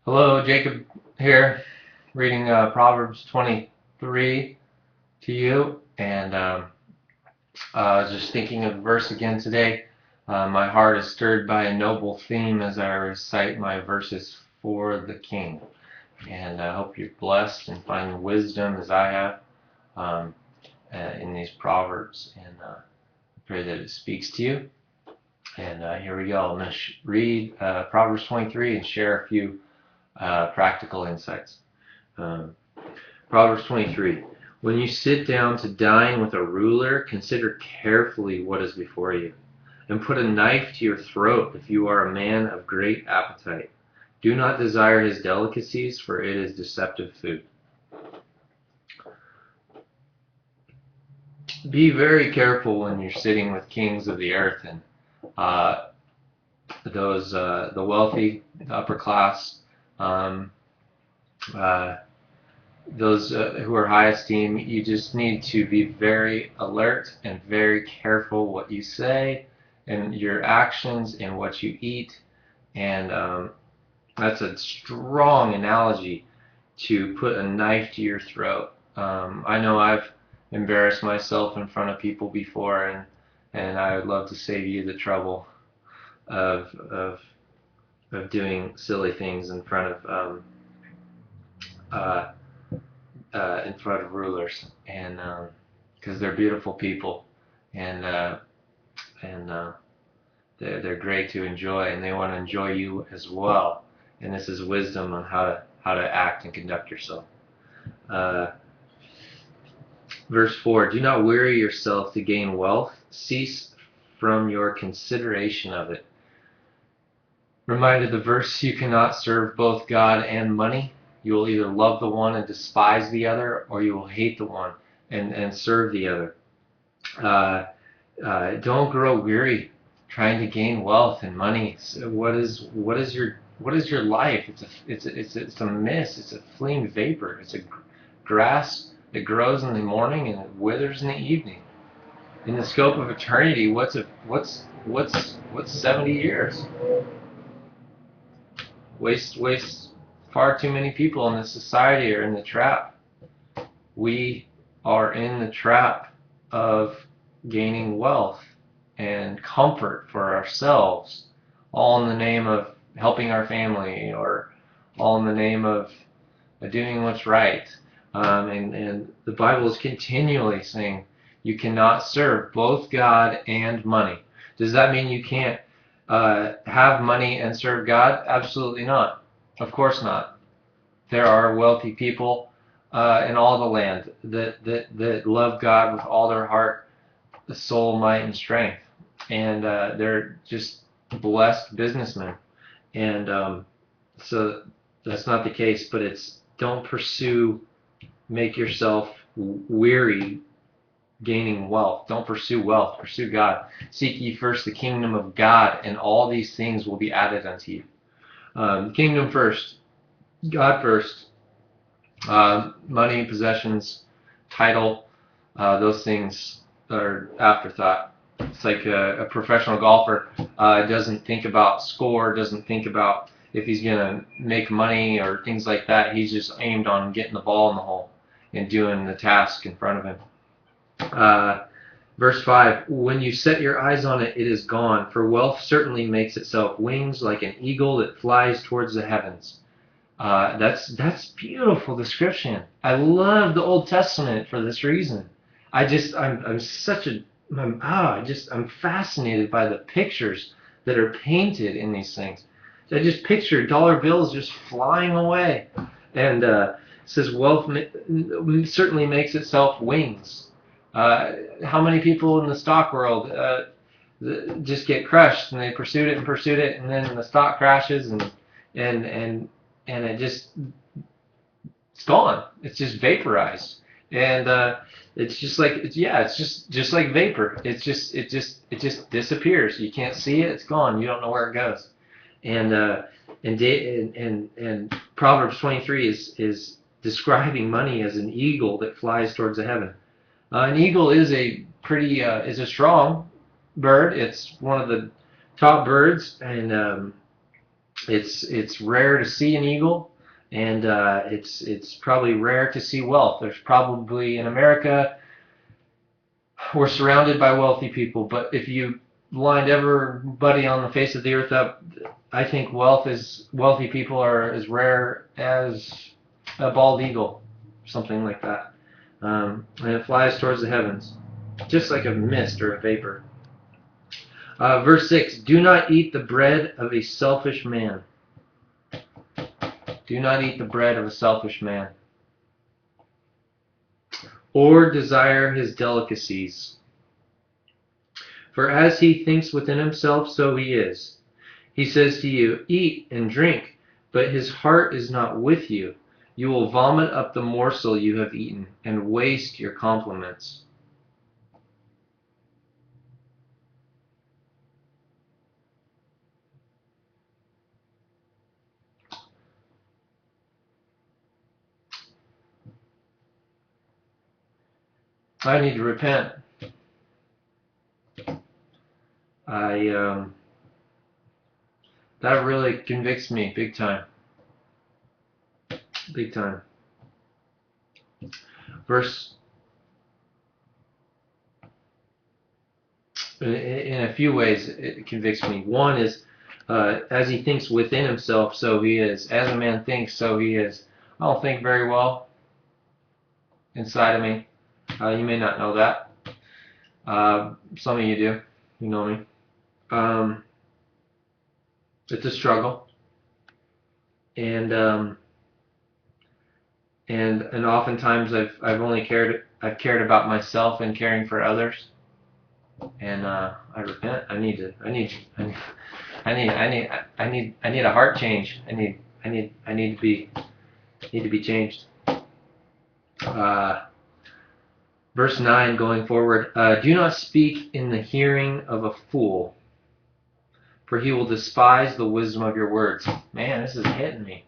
Hello, Jacob here, reading Proverbs 23 to you, and just thinking of the verse again today. My heart is stirred by a noble theme as I recite my verses for the King, and I hope you're blessed and find wisdom as I have um, in these Proverbs, and pray that it speaks to you. And here we go. I'm going to read Proverbs 23 and share a few practical insights. Um, Proverbs 23. When you sit down to dine with a ruler, consider carefully what is before you, and put a knife to your throat if you are a man of great appetite. Do not desire his delicacies, for it is deceptive food. Be very careful when you're sitting with kings of the earth and uh, the wealthy, the upper class, um, uh, those who are high esteem. You just need to be very alert and very careful what you say and your actions and what you eat. And that's a strong analogy to put a knife to your throat. I know I've embarrassed myself in front of people before, and I would love to save you the trouble of of doing silly things uh, in front of rulers, and because they're beautiful people, and and they're great to enjoy, and they want to enjoy you as well. And this is wisdom on how to act and conduct yourself. Uh, Verse 4: Do not weary yourself to gain wealth. Cease from your consideration of it. Reminded the verse, you cannot serve both God and money. You will either love the one and despise the other, or you will hate the one and serve the other. Don't grow weary trying to gain wealth and money. So what is your life? It's a mist. It's a fleeting vapor. It's a grass that grows in the morning and it withers in the evening. In the scope of eternity, what's 70 years? Waste far too many people in this society are in the trap. We are in the trap of gaining wealth and comfort for ourselves, all in the name of helping our family, or all in the name of doing what's right. And the Bible is continually saying you cannot serve both God and money. Does that mean you can't have money and serve God? Absolutely not. Of course not. There are wealthy people in all the land that love God with all their heart, soul, might, and strength. And they're just blessed businessmen. And so that's not the case, but it's don't make yourself weary gaining wealth. Don't pursue wealth. Pursue God. Seek ye first the kingdom of God, and all these things will be added unto you. Kingdom first. God first. Money, possessions, title, those things are afterthought. It's like a professional golfer doesn't think about score, doesn't think about if he's going to make money or things like that. He's just aimed on getting the ball in the hole and doing the task in front of him. Verse 5, when you set your eyes on it, it is gone, for wealth certainly makes itself wings like an eagle that flies towards the heavens. That's beautiful description. I love the Old Testament for this reason. I'm fascinated by the pictures that are painted in these things. I just picture dollar bills just flying away, and it says wealth certainly makes itself wings. How many people in the stock world just get crushed, and they pursued it, and then the stock crashes, and and it's gone. It's just vaporized, and it's just like it's just like vapor. It just disappears. You can't see it. It's gone. You don't know where it goes. And and Proverbs 23 is describing money as an eagle that flies towards the heaven. An eagle is is a strong bird. It's one of the top birds, and It's rare to see an eagle, and it's probably rare to see wealth. There's probably in America we're surrounded by wealthy people, but if you lined everybody on the face of the earth up, I think wealthy people are as rare as a bald eagle, something like that. And it flies towards the heavens, just like a mist or a vapor. Verse 6, do not eat the bread of a selfish man. Do not eat the bread of a selfish man, or desire his delicacies. For as he thinks within himself, so he is. He says to you, eat and drink, but his heart is not with you. You will vomit up the morsel you have eaten and waste your compliments. I need to repent. That really convicts me big time. Big time. In a few ways, it convicts me. One is, as he thinks within himself, so he is. As a man thinks, so he is. I don't think very well inside of me. You may not know that. Some of you do. You know me. It's a struggle, and oftentimes I've cared about myself and caring for others, and I repent. I need a heart change. I need to be changed. Verse 9 going forward, do not speak in the hearing of a fool, for he will despise the wisdom of your words. Man, this is hitting me.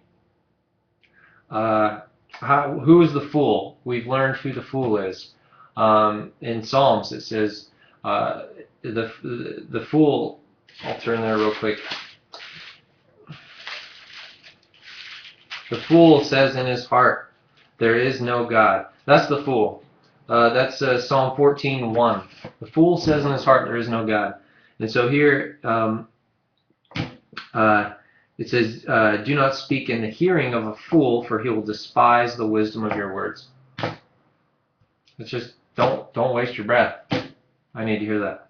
Who is the fool? We've learned who the fool is. In Psalms it says the fool. I'll turn there real quick. The fool says in his heart, there is no God. That's the fool. That's Psalm 14:1. The fool says in his heart, there is no God. And so here it says, do not speak in the hearing of a fool, for he will despise the wisdom of your words. It's just, don't waste your breath. I need to hear that.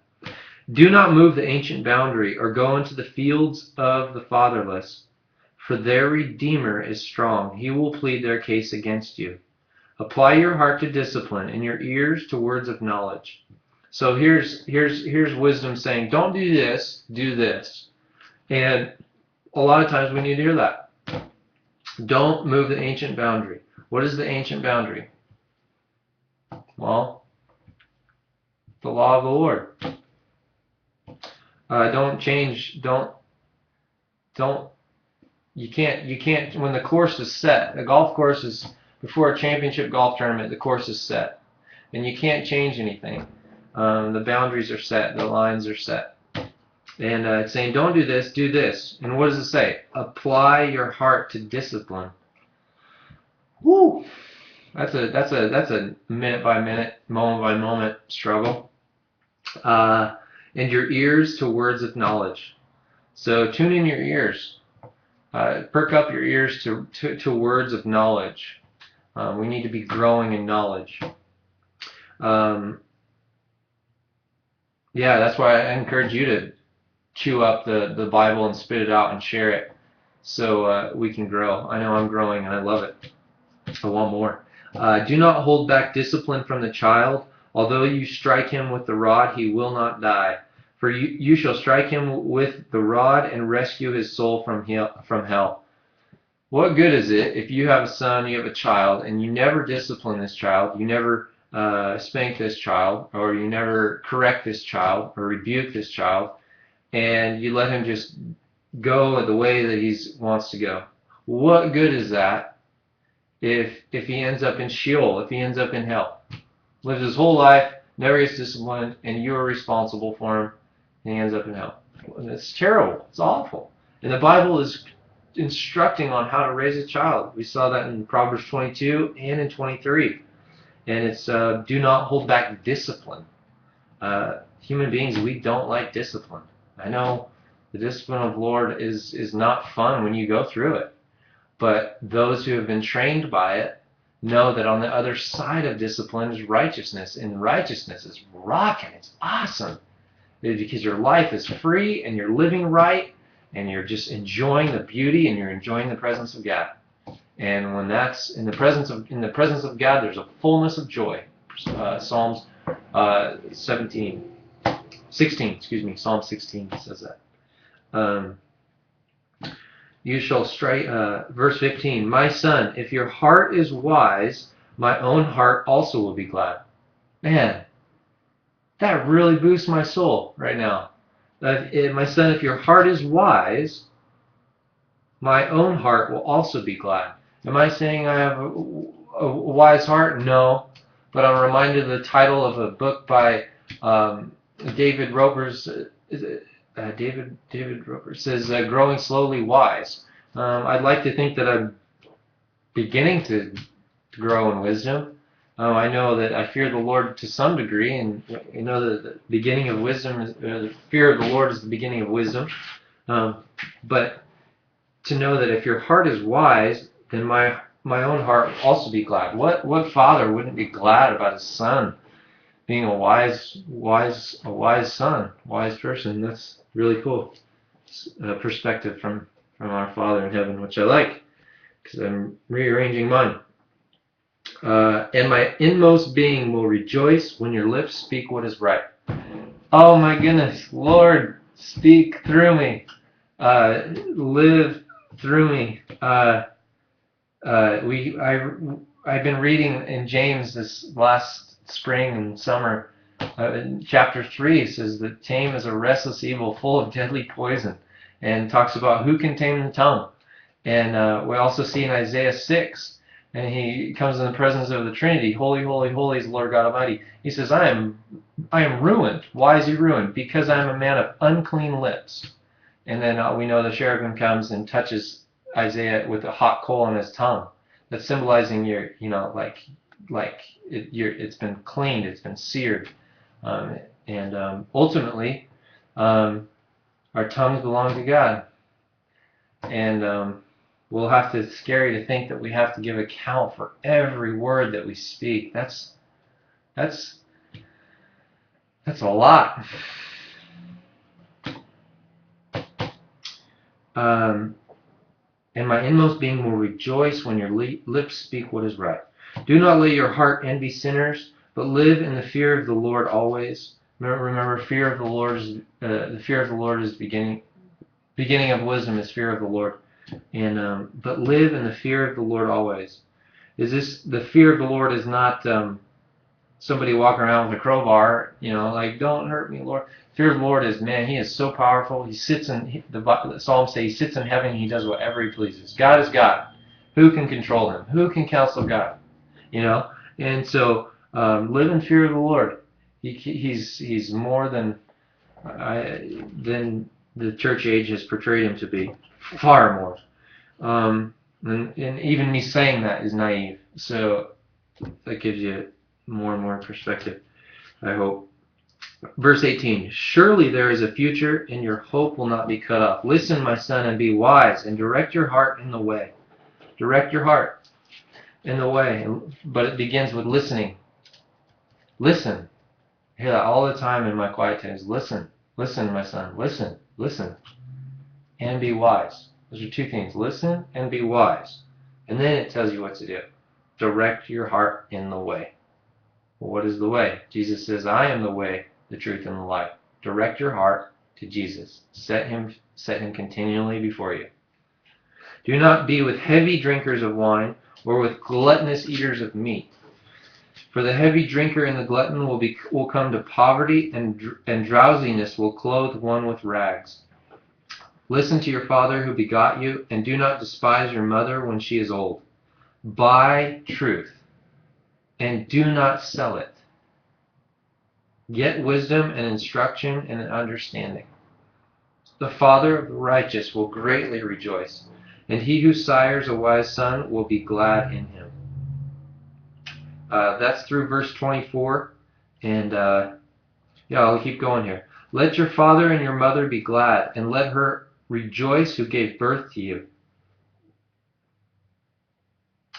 Do not move the ancient boundary, or go into the fields of the fatherless, for their Redeemer is strong. He will plead their case against you. Apply your heart to discipline and your ears to words of knowledge. So here's wisdom saying, don't do this, do this. And a lot of times we need to hear that. Don't move the ancient boundary. What is the ancient boundary? Well, the law of the Lord. Don't change. You can't. When the course is set, the golf course is before a championship golf tournament. The course is set, and you can't change anything. The boundaries are set. The lines are set. And it's saying, don't do this, do this. And what does it say? Apply your heart to discipline. Woo! That's a minute by minute, moment by moment struggle. And your ears to words of knowledge. So tune in your ears. Perk up your ears to words of knowledge. We need to be growing in knowledge. Yeah, that's why I encourage you to chew up the Bible and spit it out and share it, so we can grow. I know I'm growing and I love it. I want more. Do not hold back discipline from the child. Although you strike him with the rod, he will not die. For you shall strike him with the rod and rescue his soul from hell. What good is it if you have a son, you have a child, and you never discipline this child, you never spank this child, or you never correct this child, or rebuke this child, and you let him just go the way that he wants to go? What good is that if he ends up in Sheol, if he ends up in hell? Lives his whole life, never gets disciplined, and you are responsible for him, and he ends up in hell. It's terrible. It's awful. And the Bible is instructing on how to raise a child. We saw that in Proverbs 22 and in 23. And it's do not hold back discipline. Human beings, we don't like discipline. I know the discipline of the Lord is not fun when you go through it. But those who have been trained by it know that on the other side of discipline is righteousness. And righteousness is rocking. It's awesome. Because your life is free and you're living right and you're just enjoying the beauty and you're enjoying the presence of God. And when that's in the presence of God, there's a fullness of joy. Psalms 16, Psalm 16 says that. You shall strike, verse 15, my son, if your heart is wise, my own heart also will be glad. Man, that really boosts my soul right now. My son, if your heart is wise, my own heart will also be glad. Am I saying I have a wise heart? No. But I'm reminded of the title of a book by David Roper's. David Roper says, Growing Slowly Wise. I'd like to think that I'm beginning to grow in wisdom. I know that I fear the Lord to some degree, and you know that the beginning of wisdom is the fear of the Lord is the beginning of wisdom. But to know that if your heart is wise, then my own heart will also be glad. What father wouldn't be glad about his son being a wise son, wise person? That's really cool perspective from our Father in heaven, which I like because I'm rearranging mine. And my inmost being will rejoice when your lips speak what is right. Oh my goodness, Lord, speak through me, live through me. I've been reading in James this last spring and summer. In chapter 3 says that tame is a restless evil full of deadly poison, and talks about who can tame the tongue. And we also see in Isaiah 6, and he comes in the presence of the Trinity. Holy, holy, holy is the Lord God Almighty. He says, I am ruined. Why is he ruined? Because I am a man of unclean lips. And then we know the cherubim comes and touches Isaiah with a hot coal on his tongue. That's symbolizing it's been cleaned, it's been seared. Ultimately, our tongues belong to God. And we'll have to, it's scary to think that we have to give account for every word that we speak. That's a lot. And my inmost being will rejoice when your lips speak what is right. Do not let your heart envy sinners, but live in the fear of the Lord always. Remember, fear of the Lord is the fear of the Lord is beginning of wisdom is fear of the Lord. And but live in the fear of the Lord always. Is this the fear of the Lord is not somebody walking around with a crowbar, like, don't hurt me, Lord. Fear of the Lord is, man, he is so powerful. He sits in, the Psalms say he sits in heaven and he does whatever he pleases. God is God. Who can control him? Who can counsel God? And so live in fear of the Lord. He's more than the church age has portrayed him to be. Far more. And even me saying that is naive. So that gives you more and more perspective, I hope. Verse 18, surely there is a future, and your hope will not be cut off. Listen, my son, and be wise, and direct your heart in the way. Direct your heart in the way. But it begins with listening. Listen. I hear that all the time in my quiet times. Listen. Listen, my son. Listen. Listen. And be wise. Those are two things. Listen and be wise. And then it tells you what to do. Direct your heart in the way. Well, what is the way? Jesus says, I am the way, the truth, and the life. Direct your heart to Jesus. Set him continually before you. Do not be with heavy drinkers of wine or with gluttonous eaters of meat. For the heavy drinker and the glutton will come to poverty, and drowsiness will clothe one with rags. Listen to your father who begot you, and do not despise your mother when she is old. Buy truth, and do not sell it. Get wisdom and instruction and understanding. The father of the righteous will greatly rejoice, and he who sires a wise son will be glad in him. That's through verse 24, and yeah, I'll keep going here. Let your father and your mother be glad, and let her rejoice who gave birth to you.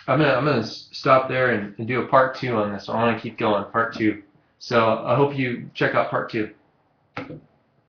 I'm gonna stop there and do a part 2 on this. I want to keep going, part 2. So I hope you check out part 2.